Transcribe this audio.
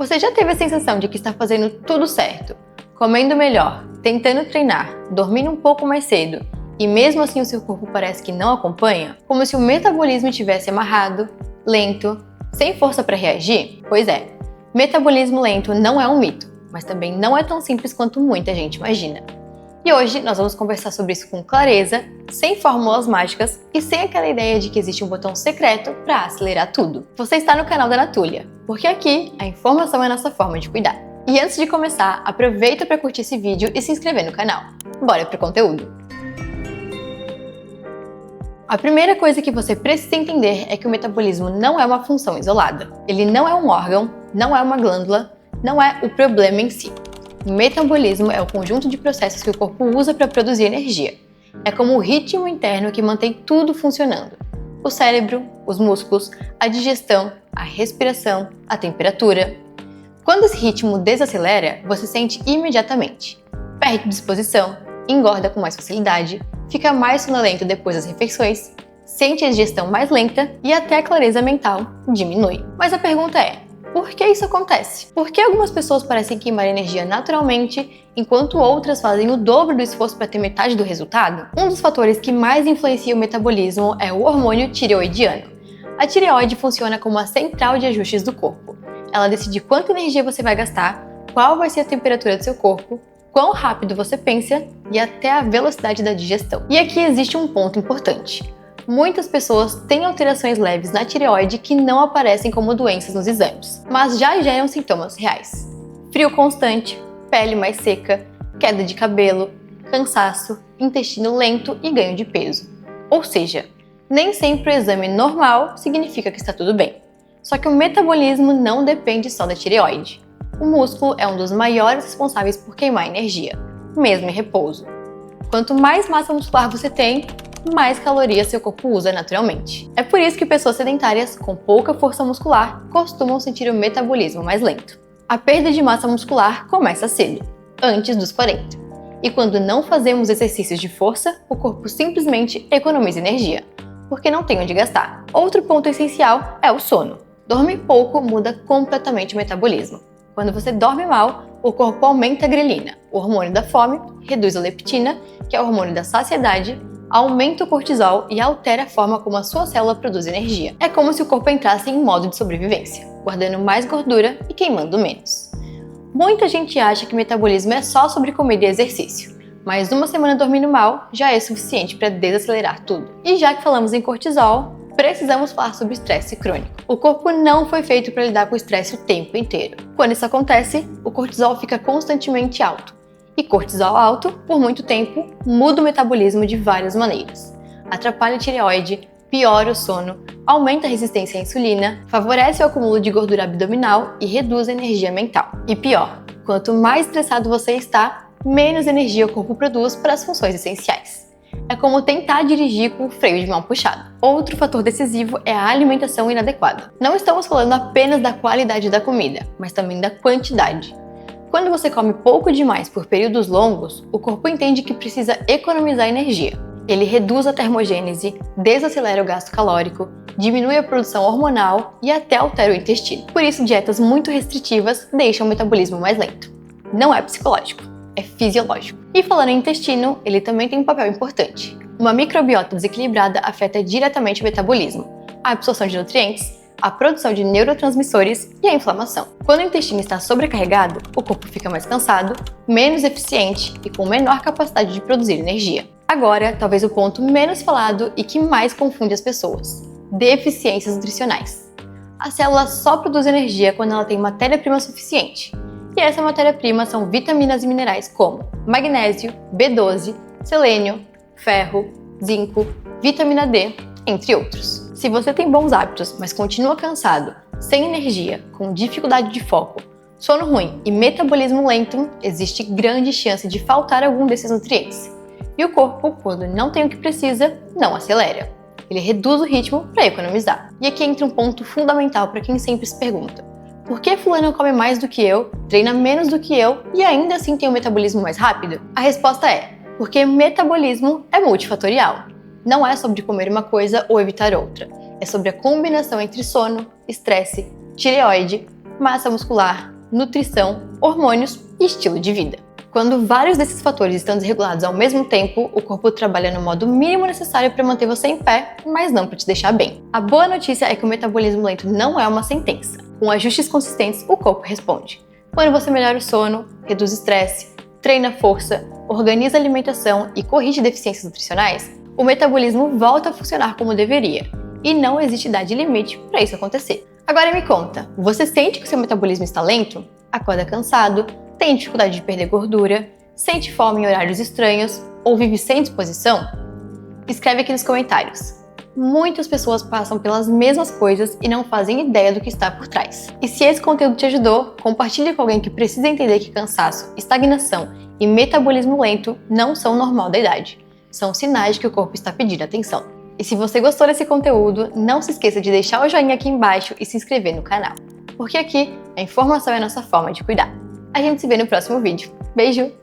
Você já teve a sensação de que está fazendo tudo certo, comendo melhor, tentando treinar, dormindo um pouco mais cedo, e mesmo assim o seu corpo parece que não acompanha? Como se o metabolismo estivesse amarrado, lento, sem força para reagir? Pois é, metabolismo lento não é um mito, mas também não é tão simples quanto muita gente imagina. E hoje nós vamos conversar sobre isso com clareza, sem fórmulas mágicas e sem aquela ideia de que existe um botão secreto para acelerar tudo. Você está no canal da Natúlia, porque aqui a informação é a nossa forma de cuidar. E antes de começar, aproveita para curtir esse vídeo e se inscrever no canal. Bora pro conteúdo! A primeira coisa que você precisa entender é que o metabolismo não é uma função isolada. Ele não é um órgão, não é uma glândula, não é o problema em si. O metabolismo é o conjunto de processos que o corpo usa para produzir energia. É como o ritmo interno que mantém tudo funcionando. O cérebro, os músculos, a digestão, a respiração, a temperatura. Quando esse ritmo desacelera, você sente imediatamente. Perde disposição, engorda com mais facilidade, fica mais sonolento depois das refeições, sente a digestão mais lenta e até a clareza mental diminui. Mas a pergunta é: por que isso acontece? Por que algumas pessoas parecem queimar energia naturalmente, enquanto outras fazem o dobro do esforço para ter metade do resultado? Um dos fatores que mais influencia o metabolismo é o hormônio tireoidiano. A tireoide funciona como a central de ajustes do corpo. Ela decide quanta energia você vai gastar, qual vai ser a temperatura do seu corpo, quão rápido você pensa e até a velocidade da digestão. E aqui existe um ponto importante. Muitas pessoas têm alterações leves na tireoide que não aparecem como doenças nos exames, mas já geram sintomas reais. Frio constante, pele mais seca, queda de cabelo, cansaço, intestino lento e ganho de peso. Ou seja, nem sempre o exame normal significa que está tudo bem. Só que o metabolismo não depende só da tireoide. O músculo é um dos maiores responsáveis por queimar energia, mesmo em repouso. Quanto mais massa muscular você tem, mais calorias seu corpo usa naturalmente. É por isso que pessoas sedentárias com pouca força muscular costumam sentir o metabolismo mais lento. A perda de massa muscular começa cedo, antes dos 40. E quando não fazemos exercícios de força, o corpo simplesmente economiza energia, porque não tem onde gastar. Outro ponto essencial é o sono. Dormir pouco muda completamente o metabolismo. Quando você dorme mal, o corpo aumenta a grelina, o hormônio da fome, reduz a leptina, que é o hormônio da saciedade, aumenta o cortisol e altera a forma como a sua célula produz energia. É como se o corpo entrasse em modo de sobrevivência, guardando mais gordura e queimando menos. Muita gente acha que metabolismo é só sobre comida e exercício, mas uma semana dormindo mal já é suficiente para desacelerar tudo. E já que falamos em cortisol, precisamos falar sobre estresse crônico. O corpo não foi feito para lidar com o estresse o tempo inteiro. Quando isso acontece, o cortisol fica constantemente alto. E cortisol alto, por muito tempo, muda o metabolismo de várias maneiras. Atrapalha a tireoide, piora o sono, aumenta a resistência à insulina, favorece o acúmulo de gordura abdominal e reduz a energia mental. E pior, quanto mais estressado você está, menos energia o corpo produz para as funções essenciais. É como tentar dirigir com o freio de mão puxado. Outro fator decisivo é a alimentação inadequada. Não estamos falando apenas da qualidade da comida, mas também da quantidade. Quando você come pouco demais por períodos longos, o corpo entende que precisa economizar energia. Ele reduz a termogênese, desacelera o gasto calórico, diminui a produção hormonal e até altera o intestino. Por isso, dietas muito restritivas deixam o metabolismo mais lento. Não é psicológico, é fisiológico. E falando em intestino, ele também tem um papel importante. Uma microbiota desequilibrada afeta diretamente o metabolismo, a absorção de nutrientes, a produção de neurotransmissores e a inflamação. Quando o intestino está sobrecarregado, o corpo fica mais cansado, menos eficiente e com menor capacidade de produzir energia. Agora, talvez o ponto menos falado e que mais confunde as pessoas: deficiências nutricionais. A célula só produz energia quando ela tem matéria-prima suficiente. E essa matéria-prima são vitaminas e minerais como magnésio, B12, selênio, ferro, zinco, vitamina D, entre outros. Se você tem bons hábitos, mas continua cansado, sem energia, com dificuldade de foco, sono ruim e metabolismo lento, existe grande chance de faltar algum desses nutrientes. E o corpo, quando não tem o que precisa, não acelera. Ele reduz o ritmo para economizar. E aqui entra um ponto fundamental para quem sempre se pergunta: por que fulano come mais do que eu, treina menos do que eu e ainda assim tem um metabolismo mais rápido? A resposta é: porque metabolismo é multifatorial. Não é sobre comer uma coisa ou evitar outra. É sobre a combinação entre sono, estresse, tireoide, massa muscular, nutrição, hormônios e estilo de vida. Quando vários desses fatores estão desregulados ao mesmo tempo, o corpo trabalha no modo mínimo necessário para manter você em pé, mas não para te deixar bem. A boa notícia é que o metabolismo lento não é uma sentença. Com ajustes consistentes, o corpo responde. Quando você melhora o sono, reduz estresse, treina força, organiza a alimentação e corrige deficiências nutricionais, o metabolismo volta a funcionar como deveria. E não existe idade limite para isso acontecer. Agora me conta, você sente que seu metabolismo está lento? Acorda cansado? Tem dificuldade de perder gordura? Sente fome em horários estranhos? Ou vive sem disposição? Escreve aqui nos comentários. Muitas pessoas passam pelas mesmas coisas e não fazem ideia do que está por trás. E se esse conteúdo te ajudou, compartilhe com alguém que precisa entender que cansaço, estagnação e metabolismo lento não são normal da idade. São sinais de que o corpo está pedindo atenção. E se você gostou desse conteúdo, não se esqueça de deixar o joinha aqui embaixo e se inscrever no canal. Porque aqui, a informação é a nossa forma de cuidar. A gente se vê no próximo vídeo. Beijo!